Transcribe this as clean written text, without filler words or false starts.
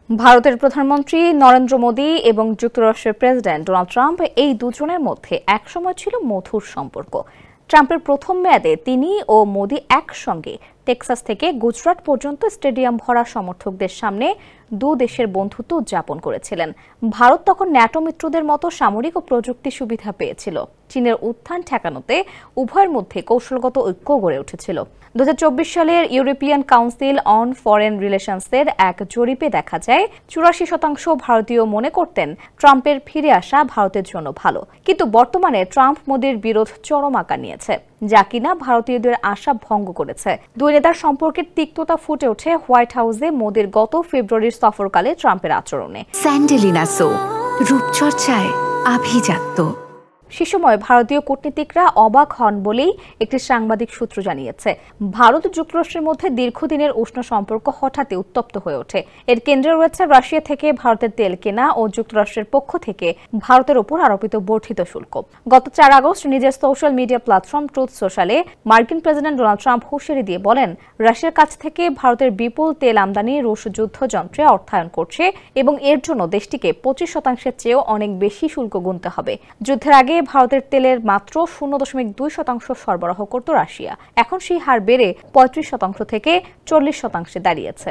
ভারতের প্রধানমন্ত্রী নরেন্দ্র মোদী এবং যুক্তরাষ্ট্রের প্রেসিডেন্ট ডোনাল্ড ট্রাম্প এই দুজনের মধ্যে একসময় ছিল মধুর সম্পর্ক। ট্রাম্পের প্রথম মেয়াদে তিনি ও মোদী একসঙ্গে টেক্সাস থেকে গুজরাট পর্যন্ত স্টেডিয়াম ভরা সমর্থকদের সামনে দু দেশের বন্ধুত্ব উদযাপন করেছিলেন। ভারত তখন ন্যাটো মিত্রদের মতো সামরিক ও প্রযুক্তি সুবিধা পেয়েছিল। চীনের উত্থান ঠেকানোতে উভয়ের মধ্যে কৌশলগত ঐক্য গড়ে উঠেছিল। 2024 সালের ইউরোপিয়ান কাউন্সিল অন ফরেন রিলেশনসের এক জরিপে দেখা যায় 84% ভারতীয় মনে করতেন ট্রাম্পের ফিরে আসা ভারতের জন্য ভালো। কিন্তু বর্তমানে ট্রাম্প মোদির বিরোধ চরম আকার নিয়েছে, যা কিনা ভারতীয়দের আশা ভঙ্গ করেছে। দুই নেতার সম্পর্কের তিক্ততা ফুটে ওঠে হোয়াইট হাউসে মোদির গত ফেব্রুয়ারির সফরকালে ট্রাম্পের আচরণে। স্যান্ডেলিনা সো, রূপচর্চায় আভিজাত্য। সে সময় ভারতীয় কূটনীতিকরা অবাক হন বলেই একটি সাংবাদিক সূত্র জানিয়েছে। ভারত ও যুক্তরাষ্ট্রের মধ্যে দীর্ঘদিনের উষ্ণ সম্পর্ক হঠাৎই উত্তপ্ত হয়ে ওঠে। এর কেন্দ্রে রয়েছে রাশিয়া থেকে ভারতের তেল কেনা ও যুক্তরাষ্ট্রের পক্ষ থেকে ভারতের উপর আরোপিত বর্ধিত শুল্ক। গত 4 আগস্ট নিজের সোশ্যাল মিডিয়া প্ল্যাটফর্ম ট্রুথ সোশ্যালে মার্কিন প্রেসিডেন্ট ডোনাল্ড ট্রাম্প হুঁশিয়ারি দিয়ে বলেন, রাশিয়ার কাছ থেকে ভারতের বিপুল তেল আমদানি রুশ যুদ্ধযন্ত্রে অর্থায়ন করছে এবং এর জন্য দেশটিকে 25% চেয়েও অনেক বেশি শুল্ক গুনতে হবে। যুদ্ধের আগে ভারতের তেলের মাত্র 0.2% সরবরাহ করত রাশিয়া। এখন সেই হার বেড়ে 35% থেকে 40% দাঁড়িয়েছে।